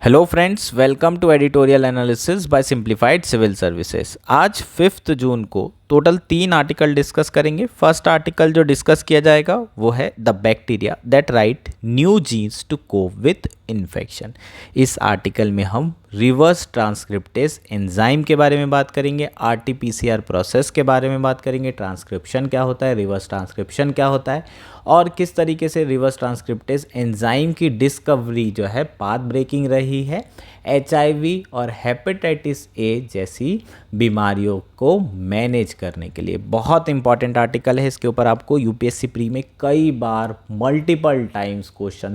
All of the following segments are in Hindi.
Hello friends, welcome to editorial analysis by simplified civil services. आज 5 जून को टोटल 3 आर्टिकल डिस्कस करेंगे। फर्स्ट आर्टिकल जो डिस्कस किया जाएगा वो है the bacteria that write new genes to cope with infection. इस आर्टिकल में हम रिवर्स ट्रांसक्रिप्टेज एंजाइम के बारे में बात करेंगे, आरटीपीसीआर प्रोसेस के बारे में बात करेंगे, ट्रांसक्रिप्शन क्या होता है, रिवर्स ट्रांसक्रिप्शन क्या होता है और किस तरीके से रिवर्स ट्रांसक्रिप्टेज एंजाइम की डिस्कवरी जो है पाथ ब्रेकिंग रही है एचआईवी और हेपेटाइटिस ए जैसी बीमारियों को मैनेज करने के लिए। बहुत इंपॉर्टेंट आर्टिकल है, इसके ऊपर आपको यूपीएससी प्री में कई बार मल्टीपल टाइम्स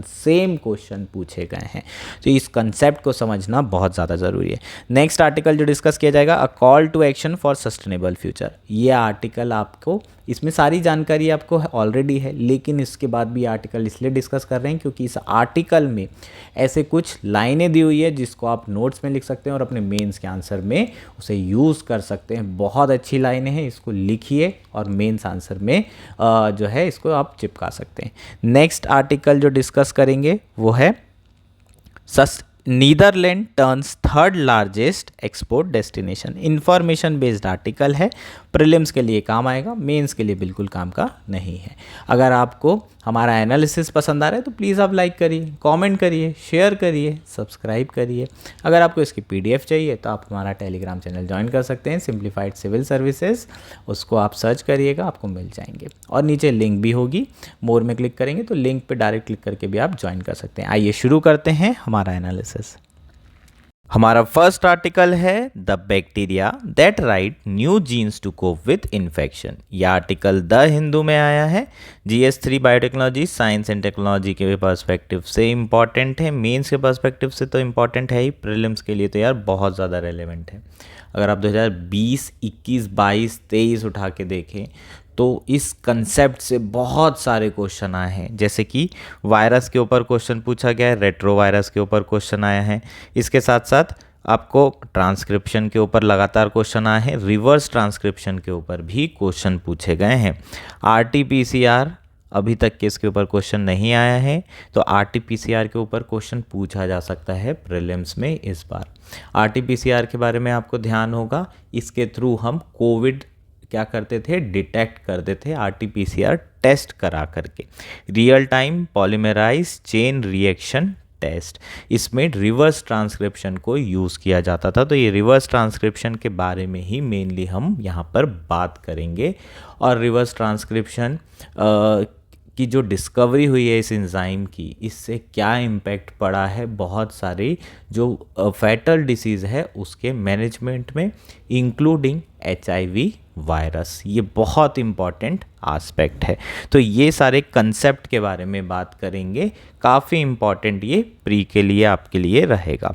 सेम क्वेश्चन पूछे गए हैं, तो इस कंसेप्ट को समझना बहुत ज़्यादा ज़रूरी है। नेक्स्ट आर्टिकल जो डिस्कस किया जाएगा, a call to action for sustainable future. ये आर्टिकल आपको, इसमें सारी जानकारी आपको ऑलरेडी है, लेकिन इसके बाद भी आर्टिकल इसलिए डिस्कस कर रहे हैं क्योंकि इस आर्टिकल में ऐसे कुछ लाइनें दी हुई है जिसको आप नोट्स में लिख सकते हैं और अपने मेंस के आंसर में उसे यूज़ कर सकते हैं। बहुत अच्छी लाइनें हैं, इसको लिखिए और मेंस आंसर में जो है इसको आप चिपका सकते हैं। नेक्स्ट आर्टिकल जो डिस्कस करेंगे वो है Netherland turns third largest export destination. Information based article है, प्रीलिम्स के लिए काम आएगा, मेंस के लिए बिल्कुल काम का नहीं है। अगर आपको हमारा एनालिसिस पसंद आ रहा है तो प्लीज़ आप लाइक करिए, कमेंट करिए, शेयर करिए, सब्सक्राइब करिए। अगर आपको इसकी पीडीएफ चाहिए तो आप हमारा टेलीग्राम चैनल ज्वाइन कर सकते हैं, सिंप्लीफाइड सिविल सर्विसेज, उसको आप सर्च करिएगा, आपको मिल जाएंगे और नीचे लिंक भी होगी। मोर में क्लिक करेंगे तो लिंक पे डायरेक्ट क्लिक करके भी आप ज्वाइन कर सकते हैं। आइए शुरू करते हैं हमारा एनालिसिस। हमारा फर्स्ट आर्टिकल है the bacteria that write new genes to cope with infection. यह आर्टिकल द हिंदू में आया है। GS3 biotechnology science and technology के पर्सपेक्टिव से इम्पॉर्टेंट है, मेंस के पर्सपेक्टिव से तो इम्पॉर्टेंट है ही, प्रीलिम्स के लिए तो यार बहुत ज़्यादा रेलेवेंट है। अगर आप 2020, 21, 22, 23 उठा के देखें तो इस कंसेप्ट से बहुत सारे क्वेश्चन आए हैं। जैसे कि वायरस के ऊपर क्वेश्चन पूछा गया है, रेट्रो वायरस के ऊपर क्वेश्चन आया है, इसके साथ साथ आपको ट्रांसक्रिप्शन के ऊपर लगातार क्वेश्चन आए हैं, रिवर्स ट्रांसक्रिप्शन के ऊपर भी क्वेश्चन पूछे गए हैं। आरटीपीसीआर अभी तक के इसके ऊपर क्वेश्चन नहीं आया है, तो आरटीपीसीआर के ऊपर क्वेश्चन पूछा जा सकता है प्रीलिम्स में इस बार। आरटीपीसीआर के बारे में आपको ध्यान होगा, इसके थ्रू हम कोविड क्या करते थे, डिटेक्ट करते थे आरटीपीसीआर टेस्ट करा करके। Real time polymerize chain reaction test, इसमें रिवर्स ट्रांसक्रिप्शन को यूज़ किया जाता था। तो ये रिवर्स ट्रांसक्रिप्शन के बारे में ही मेनली हम यहाँ पर बात करेंगे। और रिवर्स ट्रांसक्रिप्शन की जो डिस्कवरी हुई है इस एंजाइम की, इससे क्या इम्पैक्ट पड़ा है बहुत सारी जो फैटल डिसीज़ है उसके मैनेजमेंट में, इंक्लूडिंग एचआईवी वायरस। ये बहुत इम्पॉर्टेंट आस्पेक्ट है। तो ये सारे कंसेप्ट के बारे में बात करेंगे, काफ़ी इम्पॉर्टेंट ये प्री के लिए आपके लिए रहेगा।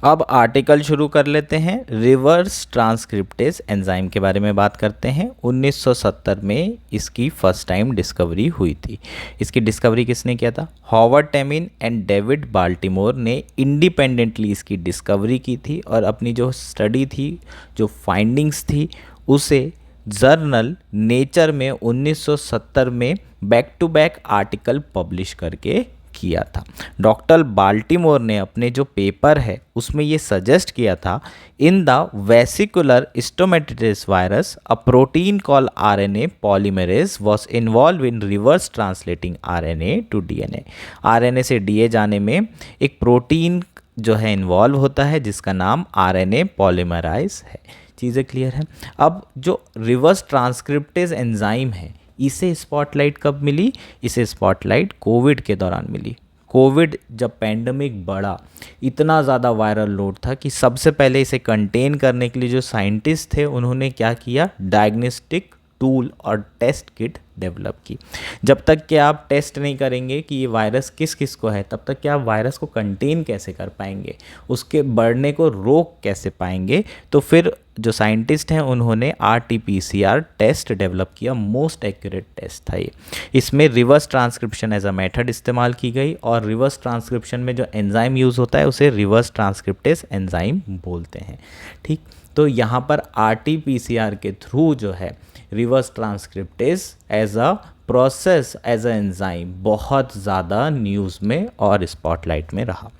अब आर्टिकल शुरू कर लेते हैं। रिवर्स ट्रांसक्रिप्टेज एंजाइम के बारे में बात करते हैं। 1970 में इसकी फर्स्ट टाइम डिस्कवरी हुई थी। इसकी डिस्कवरी किसने किया था? Howard Temin and David Baltimore ने इंडिपेंडेंटली इसकी डिस्कवरी की थी और अपनी जो स्टडी थी, जो फाइंडिंग्स थी, उसे जर्नल नेचर में 1970 में back to back article publish करके किया था। डॉक्टर बाल्टीमोर ने अपने जो पेपर है उसमें ये सजेस्ट किया था, in the vesicular stomatitis virus a protein call RNA polymerase was involve in reverse translating RNA to DNA। RNA से DNA जाने में एक प्रोटीन जो है इन्वॉल्व होता है जिसका नाम RNA पॉलीमराइज है। चीज़ें क्लियर है? अब जो रिवर्स ट्रांसक्रिप्टेज एंजाइम है, इसे स्पॉटलाइट कब मिली? इसे स्पॉटलाइट कोविड के दौरान मिली। कोविड जब पैंडमिक बढ़ा, इतना ज़्यादा वायरल लोड था कि सबसे पहले इसे कंटेन करने के लिए जो साइंटिस्ट थे उन्होंने क्या किया, डायग्नोस्टिक टूल और टेस्ट किट डेवलप की। जब तक कि आप टेस्ट नहीं करेंगे कि ये वायरस किस किस को है, तब तक कि आप वायरस को कंटेन कैसे कर पाएंगे, उसके बढ़ने को रोक कैसे पाएंगे? तो फिर जो साइंटिस्ट हैं उन्होंने RT-PCR टेस्ट डेवलप किया। मोस्ट एक्यूरेट टेस्ट था ये। इसमें reverse transcription as a method इस्तेमाल की गई और रिवर्स ट्रांसक्रिप्शन में जो एंजाइम यूज़ होता है उसे रिवर्स ट्रांसक्रिप्टेज एंजाइम बोलते हैं। ठीक, तो यहाँ पर RT-PCR के थ्रू जो है reverse transcriptase as a process as a enzyme बहुत ज़्यादा न्यूज़ में और स्पॉटलाइट में रहा।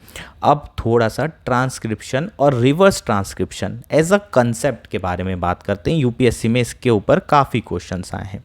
अब थोड़ा सा ट्रांसक्रिप्शन और reverse transcription as a concept के बारे में बात करते हैं। यूपीएससी में इसके ऊपर काफ़ी क्वेश्चंस आए हैं।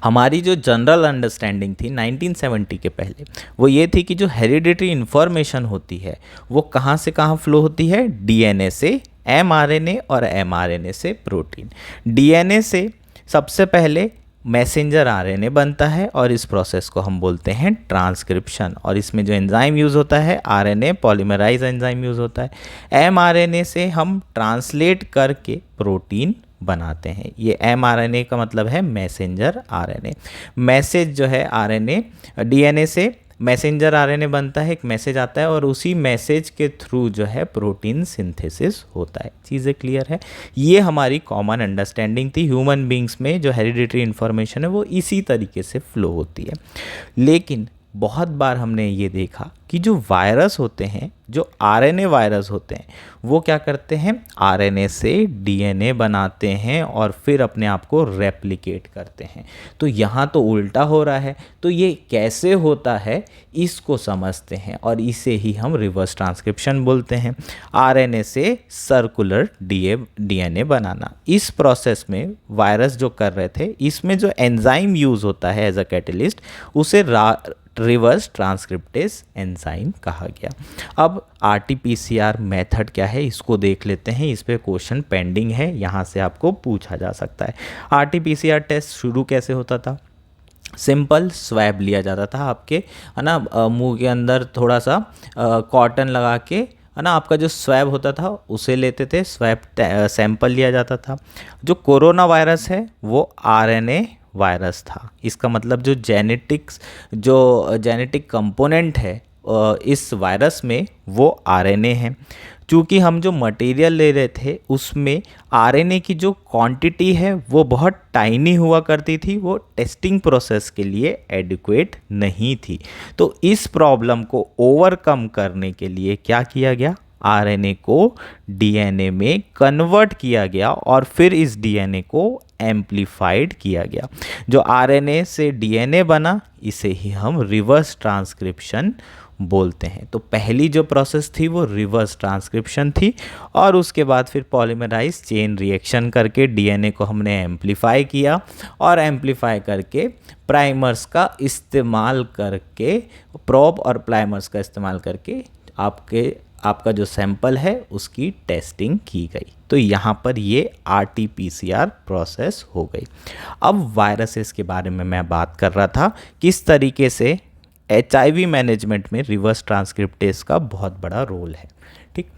हमारी जो जनरल अंडरस्टैंडिंग थी 1970 के पहले, वो ये थी कि जो हेरिडिटरी इन्फॉर्मेशन होती है वो कहाँ से कहाँ फ्लो होती है, डीएनए से एमआरएनए और एमआरएनए से प्रोटीन। डीएनए से सबसे पहले मैसेंजर आरएनए बनता है और इस प्रोसेस को हम बोलते हैं ट्रांसक्रिप्शन, और इसमें जो एंजाइम यूज़ होता है आरएनए पॉलीमराइज एंजाइम यूज़ होता है। एमआरएनए से हम ट्रांसलेट करके प्रोटीन बनाते हैं। ये एमआरएनए का मतलब है मैसेंजर आरएनए। मैसेज जो है आरएनए डीएनए से मैसेंजर आरएनए बनता है, एक मैसेज आता है और उसी मैसेज के थ्रू जो है प्रोटीन सिंथेसिस होता है। चीज़ें क्लियर है? ये हमारी कॉमन अंडरस्टैंडिंग थी। ह्यूमन बींग्स में जो हेरिडिटरी इन्फॉर्मेशन है वो इसी तरीके से फ्लो होती है। लेकिन बहुत बार हमने ये देखा कि जो वायरस होते हैं, जो आरएनए वायरस होते हैं, वो क्या करते हैं, आरएनए से डीएनए बनाते हैं और फिर अपने आप को रेप्लिकेट करते हैं। तो यहाँ तो उल्टा हो रहा है। तो ये कैसे होता है इसको समझते हैं और इसे ही हम रिवर्स ट्रांसक्रिप्शन बोलते हैं। आरएनए से सर्कुलर डीएनए बनाना, इस प्रोसेस में वायरस जो कर रहे थे, इसमें जो एंजाइम यूज़ होता है एज अ कैटलिस्ट, उसे रिवर्स ट्रांसक्रिप्टेज एंजाइम कहा गया। अब आरटीपीसीआर मेथड क्या है इसको देख लेते हैं। इस पे क्वेश्चन पेंडिंग है, यहाँ से आपको पूछा जा सकता है। आरटीपीसीआर टेस्ट शुरू कैसे होता था? सिंपल स्वैब लिया जाता था आपके, है ना, मुंह के अंदर थोड़ा सा कॉटन लगा के, है ना, आपका जो स्वैब होता था उसे लेते थे, स्वैब सैंपल लिया जाता था। जो कोरोना वायरस है वो आरएनए वायरस था। इसका मतलब जो जेनेटिक कंपोनेंट है इस वायरस में वो आरएनए है। चूँकि हम जो मटेरियल ले रहे थे उसमें आरएनए की जो क्वांटिटी है वो बहुत टाइनी हुआ करती थी, वो टेस्टिंग प्रोसेस के लिए एडिक्वेट नहीं थी। तो इस प्रॉब्लम को ओवरकम करने के लिए क्या किया गया, आरएनए को डीएनए में कन्वर्ट किया गया और फिर इस डीएनए को एम्प्लीफाइड किया गया। जो आरएनए से डीएनए बना इसे ही हम रिवर्स ट्रांसक्रिप्शन बोलते हैं। तो पहली जो प्रोसेस थी वो रिवर्स ट्रांसक्रिप्शन थी और उसके बाद फिर पॉलीमराइज चेन रिएक्शन करके डीएनए को हमने एम्प्लीफाई किया और एम्प्लीफाई करके प्राइमर्स का इस्तेमाल करके, प्रोब और प्राइमर्स का इस्तेमाल करके आपका जो सैंपल है उसकी टेस्टिंग की गई। तो यहाँ पर ये आरटीपीसीआर प्रोसेस हो गई। अब वायरसेस के बारे में मैं बात कर रहा था, किस तरीके से एचआईवी मैनेजमेंट में रिवर्स ट्रांसक्रिप्टेज का बहुत बड़ा रोल है। ठीक,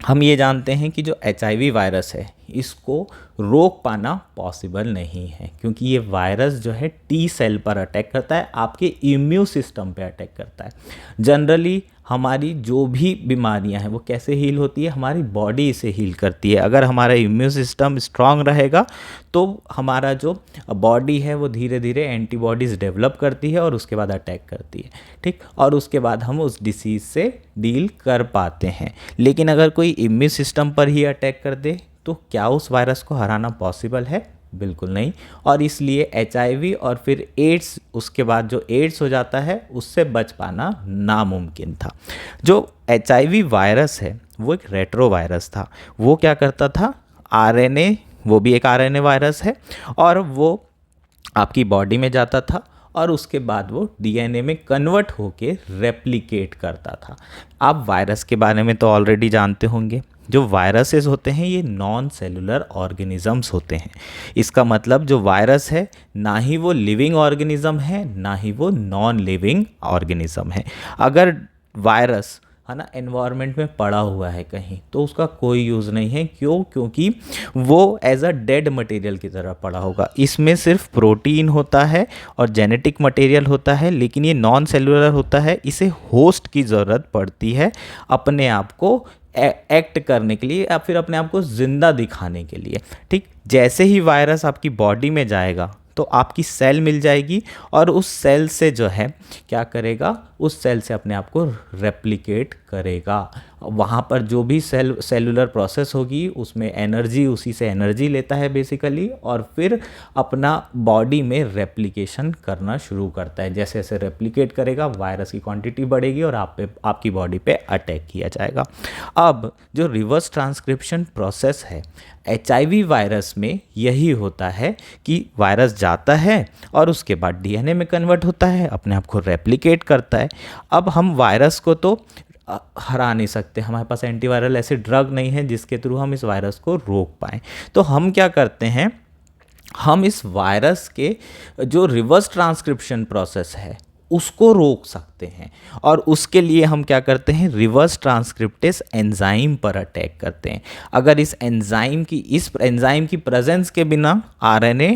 हम ये जानते हैं कि जो एचआईवी वायरस है इसको रोक पाना पॉसिबल नहीं है, क्योंकि ये वायरस जो है टी सेल पर अटैक करता है, आपके इम्यून सिस्टम पे अटैक करता है। जनरली हमारी जो भी बीमारियां हैं वो कैसे हील होती है, हमारी बॉडी इसे हील करती है। अगर हमारा इम्यून सिस्टम स्ट्रांग रहेगा तो हमारा जो बॉडी है वो धीरे धीरे एंटीबॉडीज़ डेवलप करती है और उसके बाद अटैक करती है। ठीक, और उसके बाद हम उस डिसीज़ से डील कर पाते हैं। लेकिन अगर कोई इम्यून सिस्टम पर ही अटैक कर दे तो क्या उस वायरस को हराना पॉसिबल है? बिल्कुल नहीं। और इसलिए एचआईवी और फिर एड्स, उसके बाद जो एड्स हो जाता है उससे बच पाना नामुमकिन था। जो एचआईवी वायरस है वो एक रेट्रो वायरस था। वो क्या करता था, आरएनए, वो भी एक आरएनए वायरस है, और वो आपकी बॉडी में जाता था और उसके बाद वो डीएनए में कन्वर्ट होके रेप्लिकेट करता था। आप वायरस के बारे में तो ऑलरेडी जानते होंगे। जो वायरसेस होते हैं ये नॉन सेलुलर ऑर्गेनिजम्स होते हैं। इसका मतलब जो वायरस है ना ही वो लिविंग ऑर्गेनिज्म है ना ही वो नॉन लिविंग ऑर्गेनिज्म है। अगर वायरस, है ना, एनवायरनमेंट में पड़ा हुआ है कहीं तो उसका कोई यूज़ नहीं है। क्यों? क्योंकि वो एज अ डेड मटेरियल की तरह पड़ा होगा। इसमें सिर्फ प्रोटीन होता है और जेनेटिक मटेरियल होता है, लेकिन ये नॉन सेलुलर होता है। इसे होस्ट की ज़रूरत पड़ती है अपने आप को एक्ट करने के लिए या फिर अपने आप को ज़िंदा दिखाने के लिए। ठीक, जैसे ही वायरस आपकी बॉडी में जाएगा तो आपकी सेल मिल जाएगी और उस सेल से जो है क्या करेगा, उस सेल से अपने आप को रेप्लिकेट करेगा। वहाँ पर जो भी सेलुलर प्रोसेस होगी उसमें एनर्जी, उसी से एनर्जी लेता है बेसिकली, और फिर अपना बॉडी में रेप्लिकेशन करना शुरू करता है। जैसे जैसे रेप्लिकेट करेगा वायरस की क्वांटिटी बढ़ेगी और आपकी बॉडी पे अटैक किया जाएगा। अब जो रिवर्स ट्रांसक्रिप्शन प्रोसेस है HIV वायरस में यही होता है कि वायरस जाता है और उसके बाद DNA में कन्वर्ट होता है, अपने आप को रेप्लिकेट करता है। अब हम वायरस को तो हरा नहीं सकते, हमारे पास एंटीवायरल ऐसे ड्रग नहीं है जिसके थ्रू हम इस वायरस को रोक पाएँ। तो हम क्या करते हैं, हम इस वायरस के जो रिवर्स ट्रांसक्रिप्शन प्रोसेस है उसको रोक सकते हैं, और उसके लिए हम क्या करते हैं, रिवर्स ट्रांसक्रिप्टेस एंजाइम पर अटैक करते हैं। अगर इस एंजाइम की प्रेजेंस के बिना RNA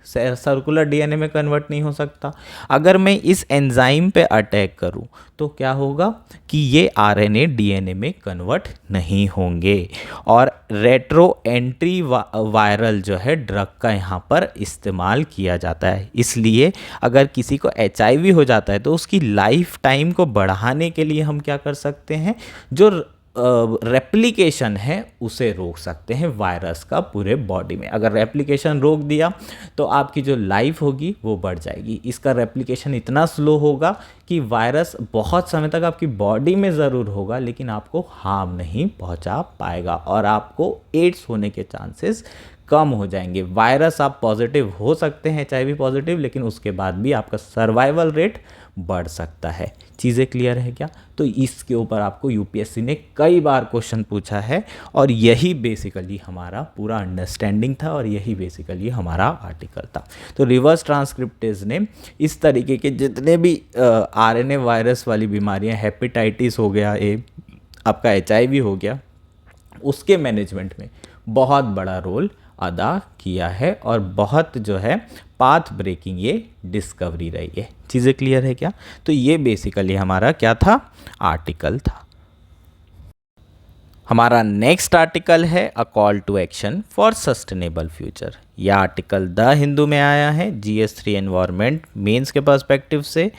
सर्कुलर DNA में कन्वर्ट नहीं हो सकता। अगर मैं इस एंजाइम पे अटैक करूं तो क्या होगा कि ये RNA DNA में कन्वर्ट नहीं होंगे, और रेट्रो एंट्री वायरल जो है ड्रग का यहाँ पर इस्तेमाल किया जाता है। इसलिए अगर किसी को HIV हो जाता है तो उसकी लाइफ टाइम को बढ़ाने के लिए हम क्या कर सकते हैं, जो रेप्लिकेशन है उसे रोक सकते हैं वायरस का पूरे बॉडी में। अगर रेप्लिकेशन रोक दिया तो आपकी जो लाइफ होगी वो बढ़ जाएगी। इसका रेप्लिकेशन इतना स्लो होगा कि वायरस बहुत समय तक आपकी बॉडी में ज़रूर होगा लेकिन आपको हार्म नहीं पहुंचा पाएगा, और आपको एड्स होने के चांसेस कम हो जाएंगे। वायरस आप पॉजिटिव हो सकते हैं HIV पॉजिटिव, लेकिन उसके बाद भी आपका सर्वाइवल रेट बढ़ सकता है। चीज़ें क्लियर है क्या? तो इसके ऊपर आपको UPSC ने कई बार क्वेश्चन पूछा है, और यही बेसिकली हमारा पूरा अंडरस्टैंडिंग था और यही बेसिकली हमारा आर्टिकल था। तो रिवर्स ट्रांसक्रिप्टेज ने इस तरीके के जितने भी RNA वायरस वाली बीमारियां, हेपेटाइटिस हो गया A, आपका HIV हो गया, उसके मैनेजमेंट में बहुत बड़ा रोल अदा किया है, और बहुत जो है पाथ ब्रेकिंग ये डिस्कवरी रही है। चीज़ें क्लियर है क्या? तो ये बेसिकली हमारा क्या था, आर्टिकल था। हमारा नेक्स्ट आर्टिकल है a call to action for sustainable future. यह आर्टिकल द हिंदू में आया है, GS3 एनवायरनमेंट मेंस के पर्सपेक्टिव से,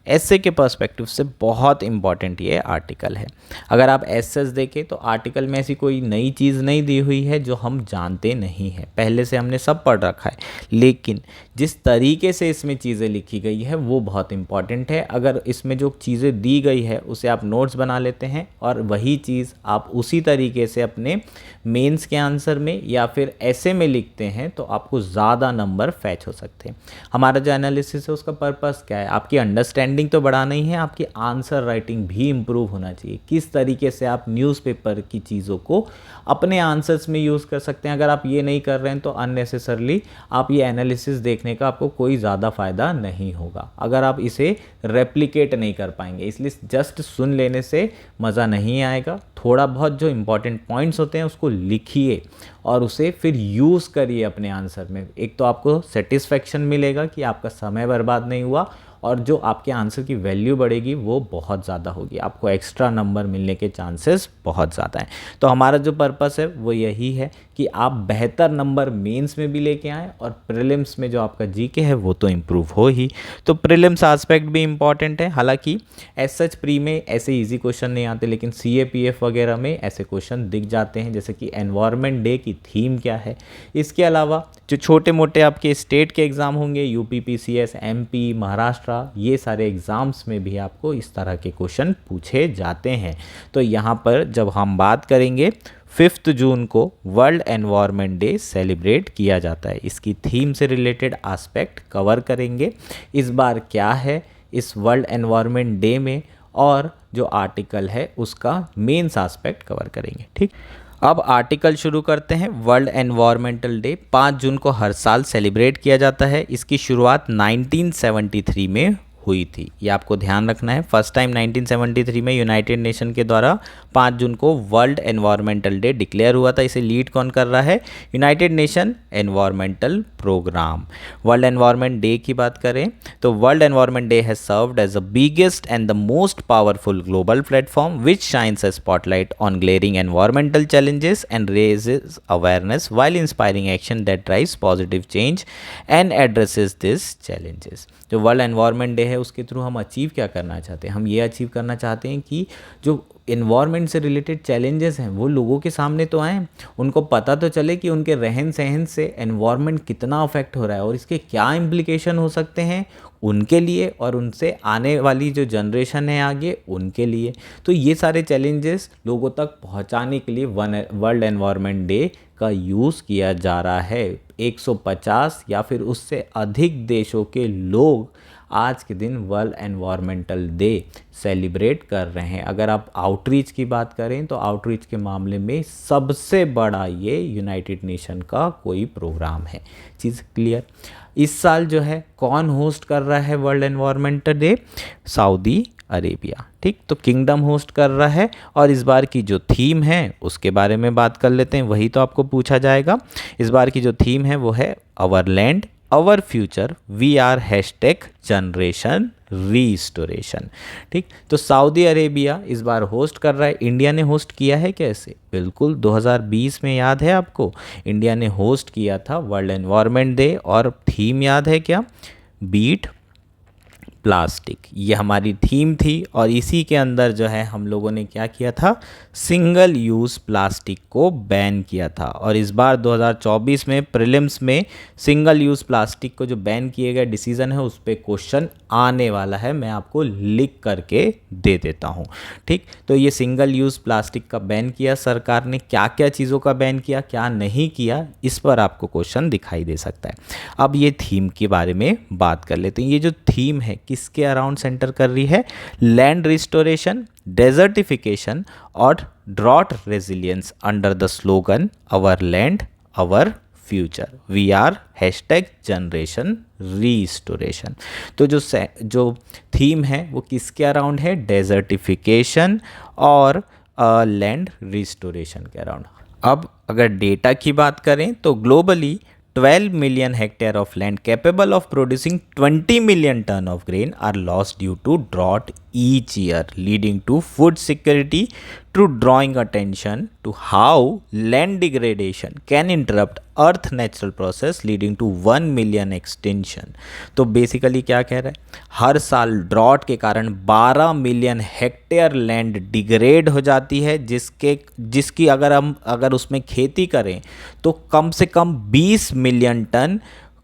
एसए के पर्सपेक्टिव से बहुत इंपॉर्टेंट ये आर्टिकल है। अगर आप एसएस देखें तो आर्टिकल में ऐसी कोई नई चीज़ नहीं दी हुई है जो हम जानते नहीं हैं, पहले से हमने सब पढ़ रखा है, लेकिन जिस तरीके से इसमें चीज़ें लिखी गई है वो बहुत इंपॉर्टेंट है। अगर इसमें जो चीज़ें दी गई है उसे आप नोट्स बना लेते हैं और वही चीज़ आप उसी तरीके से अपने मेंस के आंसर में या फिर ऐसे में लिखते हैं तो आपको ज़्यादा नंबर फैच हो सकते हैं। हमारा जो एनालिसिस है उसका पर्पस क्या है, आपकी अंडरस्टैंडिंग तो बढ़ाना ही है, आपकी आंसर राइटिंग भी इम्प्रूव होना चाहिए। किस तरीके से आप न्यूज़पेपर की चीज़ों को अपने आंसर्स में यूज़ कर सकते हैं, अगर आप ये नहीं कर रहे हैं तो अननेसेसरली आप ये एनालिसिस देखने का आपको कोई ज़्यादा फ़ायदा नहीं होगा अगर आप इसे रेप्लिकेट नहीं कर पाएंगे। इसलिए जस्ट सुन लेने से मज़ा नहीं आएगा, थोड़ा बहुत जो इंपॉर्टेंट पॉइंट्स होते हैं उसको लिखिए और उसे फिर यूज़ करिए अपने आंसर में। एक तो आपको सेटिस्फेक्शन मिलेगा कि आपका समय बर्बाद नहीं हुआ, और जो आपके आंसर की वैल्यू बढ़ेगी वो बहुत ज़्यादा होगी, आपको एक्स्ट्रा नंबर मिलने के चांसेस बहुत ज़्यादा हैं। तो हमारा जो पर्पस है वो यही है कि आप बेहतर नंबर मेंस में भी लेके आएँ और प्रीलिम्स में जो आपका जीके है वो तो इम्प्रूव हो ही। तो प्रीलिम्स एस्पेक्ट भी इम्पॉर्टेंट है, हालांकि एज सच प्री में ऐसे ईजी क्वेश्चन नहीं आते, लेकिन CAPF वगैरह में ऐसे क्वेश्चन दिख जाते हैं, जैसे कि एनवायरनमेंट डे की थीम क्या है। इसके अलावा जो छोटे मोटे आपके स्टेट के एग्ज़ाम होंगे, UP PCS, MP, महाराष्ट्र, ये सारे एग्ज़ाम्स में भी आपको इस तरह के क्वेश्चन पूछे जाते हैं। तो यहाँ पर जब हम बात करेंगे 5 जून को वर्ल्ड एनवायरनमेंट डे सेलिब्रेट किया जाता है, इसकी थीम से रिलेटेड एस्पेक्ट कवर करेंगे। इस बार क्या है इस वर्ल्ड एनवायरनमेंट डे में, और जो आर्टिकल है उसका मेंस एस्पेक्ट कवर करेंगे। ठीक, अब आर्टिकल शुरू करते हैं। वर्ल्ड एनवायरमेंटल डे 5 जून को हर साल सेलिब्रेट किया जाता है। इसकी शुरुआत 1973 में हुई थी, ये आपको ध्यान रखना है। फर्स्ट टाइम 1973 में यूनाइटेड नेशन के द्वारा 5 जून को वर्ल्ड एनवायरमेंटल डे डिक्लेयर हुआ था। इसे लीड कौन कर रहा है? United Nation environmental program. World environment day की बात करें तो world environment day has served as the biggest and the most powerful global platform which shines a spotlight on glaring environmental challenges and raises awareness while inspiring action that drives positive change and addresses these challenges। जो वर्ल्ड एनवायरनमेंट डे है उसके थ्रू हम अचीव क्या करना चाहते हैं? हम ये अचीव करना चाहते हैं कि जो इन्वायरमेंट से रिलेटेड चैलेंजेस हैं वो लोगों के सामने तो आएँ, उनको पता तो चले कि उनके रहन सहन से एनवायरनमेंट कितना अफेक्ट हो रहा है और इसके क्या इम्प्लीकेशन हो सकते हैं उनके लिए और उनसे आने वाली जो जनरेशन है आगे उनके लिए। तो ये सारे चैलेंजेस लोगों तक पहुंचाने के लिए वर्ल्ड एनवायरनमेंट डे का यूज़ किया जा रहा है। 150 या फिर उससे अधिक देशों के लोग आज के दिन वर्ल्ड एनवायरमेंटल डे सेलिब्रेट कर रहे हैं। अगर आप आउटरीच की बात करें तो आउटरीच के मामले में सबसे बड़ा ये यूनाइटेड नेशन का कोई प्रोग्राम है। चीज़ क्लियर? इस साल जो है कौन होस्ट कर रहा है world environmental day? Saudi Arabia. ठीक, तो किंगडम होस्ट कर रहा है। और इस बार की जो थीम है उसके बारे में बात कर लेते हैं, वही तो आपको पूछा जाएगा। इस बार की जो थीम है वो है our land our future we are hashtag generation restoration. ठीक, तो सऊदी अरेबिया इस बार होस्ट कर रहा है। इंडिया ने होस्ट किया है कैसे? बिल्कुल 2020 में याद है आपको, इंडिया ने होस्ट किया था वर्ल्ड एनवायरनमेंट डे और थीम याद है क्या? बीट प्लास्टिक, ये हमारी थीम थी। और इसी के अंदर जो है हम लोगों ने क्या किया था? सिंगल यूज़ प्लास्टिक को बैन किया था। और इस बार 2024 में प्रीलिम्स में सिंगल यूज़ प्लास्टिक को जो बैन किए गए डिसीज़न है उस पर क्वेश्चन आने वाला है, मैं आपको लिख करके दे देता हूँ। ठीक, तो ये सिंगल यूज़ प्लास्टिक का बैन किया सरकार ने, क्या क्या चीज़ों का बैन किया, क्या नहीं किया, इस पर आपको क्वेश्चन दिखाई दे सकता है। अब ये थीम के बारे में बात कर लेते हैं। ये जो थीम है किसके अराउंड सेंटर कर रही है? लैंड रिस्टोरेशन, डेजर्टिफिकेशन और drought resilience under the slogan our land our future we are hashtag generation restoration. तो जो थीम है वो किसके अराउंड है? डेजर्टिफिकेशन और लैंड रिस्टोरेशन के अराउंड। अब अगर डेटा की बात करें तो globally 12 million hectare of land capable of producing 20 million ton of grain are lost due to drought each year, leading to food security, to drawing attention to how land degradation can interrupt earth natural process leading to 1 million extinction। तो बेसिकली क्या कह रहा है? हर साल ड्रॉट के कारण 12 मिलियन हेक्टेयर लैंड डिग्रेड हो जाती है, जिसकी अगर उसमें खेती करें तो कम से कम 20 मिलियन टन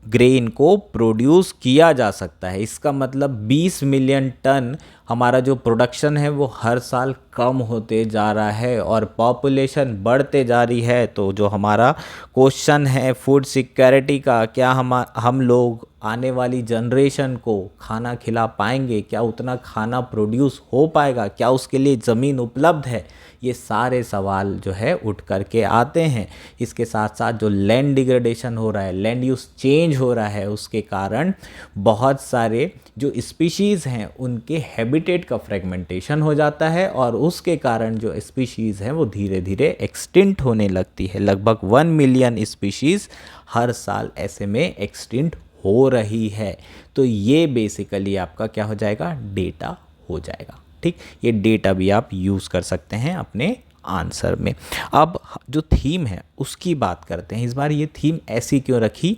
ग्रेन को प्रोड्यूस किया जा सकता है। इसका मतलब 20 मिलियन टन हमारा जो प्रोडक्शन है वो हर साल कम होते जा रहा है और पॉपुलेशन बढ़ते जा रही है। तो जो हमारा क्वेश्चन है फूड सिक्योरिटी का, क्या हम लोग आने वाली जनरेशन को खाना खिला पाएंगे? क्या उतना खाना प्रोड्यूस हो पाएगा? क्या उसके लिए ज़मीन उपलब्ध है? ये सारे सवाल जो है उठ करके आते हैं। इसके साथ साथ जो लैंड डिग्रेडेशन हो रहा है, लैंड यूज़ चेंज हो रहा है, उसके कारण बहुत सारे जो स्पीशीज़ हैं उनके हैबिटेट का फ्रेगमेंटेशन हो जाता है और उसके कारण जो स्पीशीज़ हैं वो धीरे धीरे एक्सटिंक्ट होने लगती है। लगभग 1 मिलियन स्पीशीज़ हर साल ऐसे में एक्सटिंक्ट हो रही है। तो ये बेसिकली आपका क्या हो जाएगा? डेटा हो जाएगा। ठीक, ये डेटा भी आप यूज़ कर सकते हैं अपने आंसर में। अब जो थीम है उसकी बात करते हैं। इस बार ये थीम ऐसी क्यों रखी?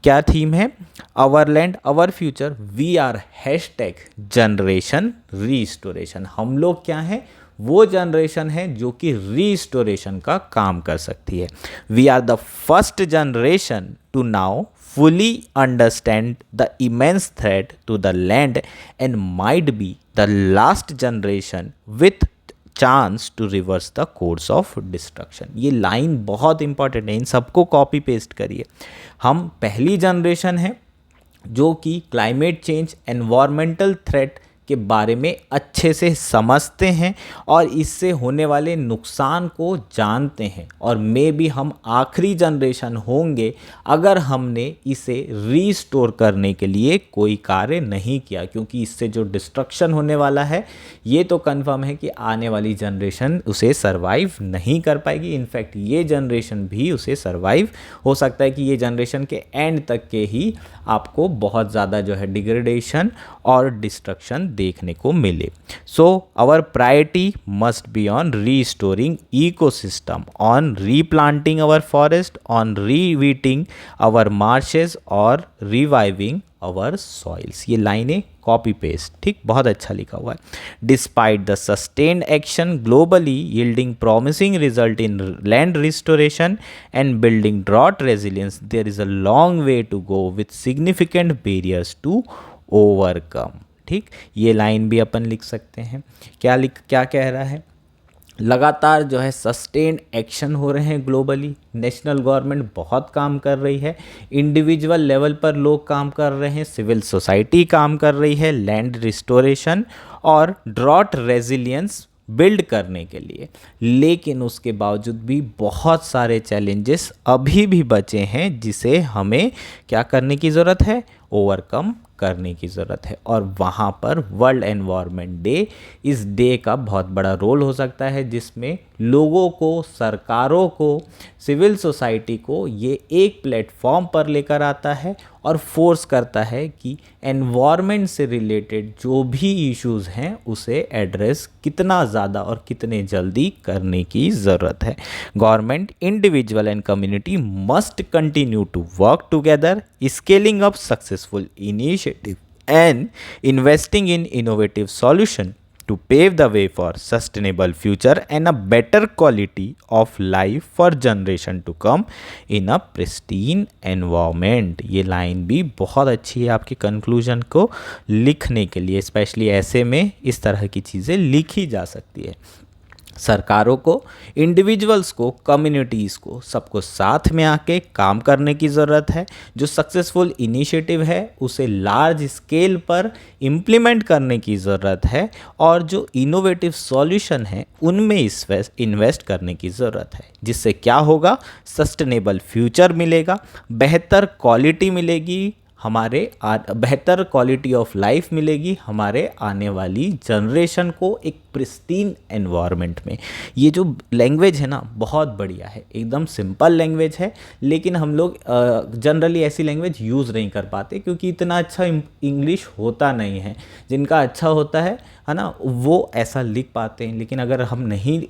क्या थीम है? Our land our future we are hashtag generation restoration. हम लोग क्या हैं? वो जनरेशन है जो कि रीस्टोरेशन का काम कर सकती है। We are the first generation to now fully understand the immense threat to the land and might be the last generation with chance to reverse the course of destruction। ये लाइन बहुत इंपॉर्टेंट है, इन सबको कॉपी पेस्ट करिए। हम पहली जनरेशन है जो कि क्लाइमेट चेंज, एनवायरमेंटल थ्रेट के बारे में अच्छे से समझते हैं और इससे होने वाले नुकसान को जानते हैं, और मे भी हम आखिरी जनरेशन होंगे अगर हमने इसे रीस्टोर करने के लिए कोई कार्य नहीं किया, क्योंकि इससे जो डिस्ट्रक्शन होने वाला है ये तो कंफर्म है कि आने वाली जनरेशन उसे सरवाइव नहीं कर पाएगी। इनफैक्ट ये जनरेशन भी उसे सरवाइव, हो सकता है कि ये जनरेशन के एंड तक के ही आपको बहुत ज़्यादा जो है डिग्रेडेशन और डिस्ट्रक्शन देखने को मिले। So our priority must be on restoring ecosystem, on replanting our forest, on rewetting our marshes और रिवाइविंग आवर सॉइल्स। ये लाइनें कॉपी पेस्ट, ठीक, बहुत अच्छा लिखा हुआ है। Despite the sustained action globally yielding promising result in land restoration and building drought resilience, there is a long way to go with significant barriers to overcome. ठीक, ये लाइन भी अपन लिख सकते हैं। क्या कह रहा है, लगातार जो है सस्टेन्ड एक्शन हो रहे हैं ग्लोबली, नेशनल गवर्नमेंट बहुत काम कर रही है, इंडिविजुअल लेवल पर लोग काम कर रहे हैं, सिविल सोसाइटी काम कर रही है लैंड रिस्टोरेशन और ड्रॉट रेजिलियंस बिल्ड करने के लिए, लेकिन उसके बावजूद भी बहुत सारे चैलेंजेस अभी भी बचे हैं जिसे हमें क्या करने की ज़रूरत है, ओवरकम करने की ज़रूरत है। और वहाँ पर वर्ल्ड एनवायरनमेंट डे, इस डे का बहुत बड़ा रोल हो सकता है, जिसमें लोगों को, सरकारों को, सिविल सोसाइटी को ये एक प्लेटफॉर्म पर लेकर आता है और फोर्स करता है कि एनवायरनमेंट से रिलेटेड जो भी इश्यूज़ हैं उसे एड्रेस कितना ज़्यादा और कितने जल्दी करने की ज़रूरत है। Government, individual and community must continue to work together, scaling up successful initiative and investing in innovative solution to pave the way for sustainable future and a better quality of life for generation to come in a pristine environment। ये लाइन भी बहुत अच्छी है आपके कंक्लूजन को लिखने के लिए, स्पेशली ऐसे में इस तरह की चीज़ें लिखी जा सकती है। सरकारों को, इंडिविजुअल्स को, कम्युनिटीज़ को, सबको साथ में आके काम करने की ज़रूरत है। जो सक्सेसफुल इनिशिएटिव है उसे लार्ज स्केल पर इम्प्लीमेंट करने की ज़रूरत है, और जो इनोवेटिव सॉल्यूशन है उनमें इन्वेस्ट करने की ज़रूरत है, जिससे क्या होगा, सस्टेनेबल फ्यूचर मिलेगा, बेहतर क्वालिटी मिलेगी, हमारे बेहतर क्वालिटी ऑफ लाइफ मिलेगी हमारे आने वाली जनरेशन को एक प्रिस्टीन एनवायरनमेंट में। ये जो लैंग्वेज है ना बहुत बढ़िया है, एकदम सिंपल लैंग्वेज है, लेकिन हम लोग जनरली ऐसी लैंग्वेज यूज़ नहीं कर पाते क्योंकि इतना अच्छा इंग्लिश होता नहीं है। जिनका अच्छा होता है ना, वो ऐसा लिख पाते हैं, लेकिन अगर हम नहीं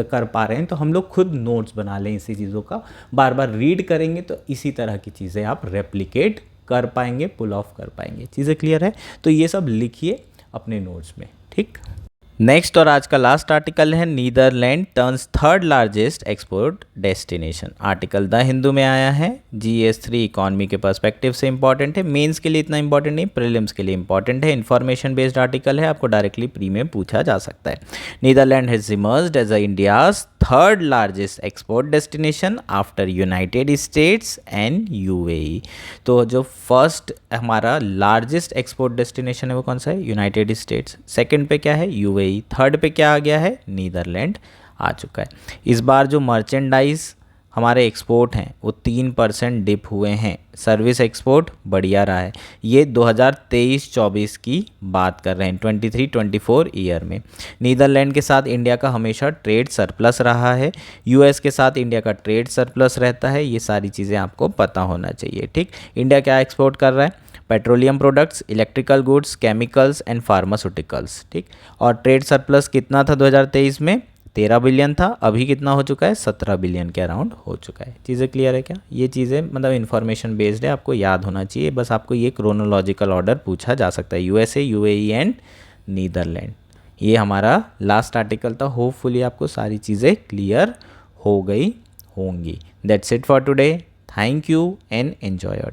कर पा रहे हैं तो हम लोग खुद नोट्स बना लें इसी चीज़ों का, बार बार रीड करेंगे तो इसी तरह की चीज़ें आप रेप्लिकेट कर पाएंगे, पुल ऑफ कर पाएंगे। चीज़ें क्लियर है? तो ये सब लिखिए अपने नोट्स में, ठीक। नेक्स्ट और आज का लास्ट आर्टिकल है, Netherland turns third largest export destination. Article the Hindu में आया है, GS3 इकॉनमी के पर्सपेक्टिव से इंपॉर्टेंट है, मेंस के लिए इतना इंपॉर्टेंट नहीं, प्रीलिम्स के लिए इंपॉर्टेंट है, इन्फॉर्मेशन बेस्ड आर्टिकल है, आपको डायरेक्टली प्री में पूछा जा सकता है। Netherland has emerged as India's third largest export destination after United States and UAE। तो जो फर्स्ट हमारा लार्जेस्ट एक्सपोर्ट डेस्टिनेशन है वो कौन सा है? United states. सेकंड पे क्या है? UAE। थर्ड पे क्या आ गया है? नीदरलैंड आ चुका है। इस बार जो मर्चेंडाइज हमारे एक्सपोर्ट हैं वो 3% डिप हुए हैं, सर्विस एक्सपोर्ट बढ़िया रहा है। ये 2023-24 की बात कर रहे हैं, 23-24 ईयर में। नीदरलैंड के साथ इंडिया का हमेशा ट्रेड सरप्लस रहा है, US के साथ इंडिया का ट्रेड सरप्लस रहता है, ये सारी चीज़ें आपको पता होना चाहिए, ठीक। इंडिया क्या एक्सपोर्ट कर रहा है? Petroleum products, electrical goods, chemicals and pharmaceuticals, ठीक। और ट्रेड सरप्लस कितना था 2023 में? 13 बिलियन था, अभी कितना हो चुका है? 17 बिलियन के अराउंड हो चुका है। चीज़ें क्लियर है क्या? ये चीज़ें मतलब इन्फॉर्मेशन बेस्ड है, आपको याद होना चाहिए, बस आपको ये क्रोनोलॉजिकल ऑर्डर पूछा जा सकता है, USA, UAE एंड नीदरलैंड। ये हमारा लास्ट आर्टिकल था, होपफुली आपको सारी चीज़ें क्लियर हो गई होंगी। That's it for today, thank you and enjoy your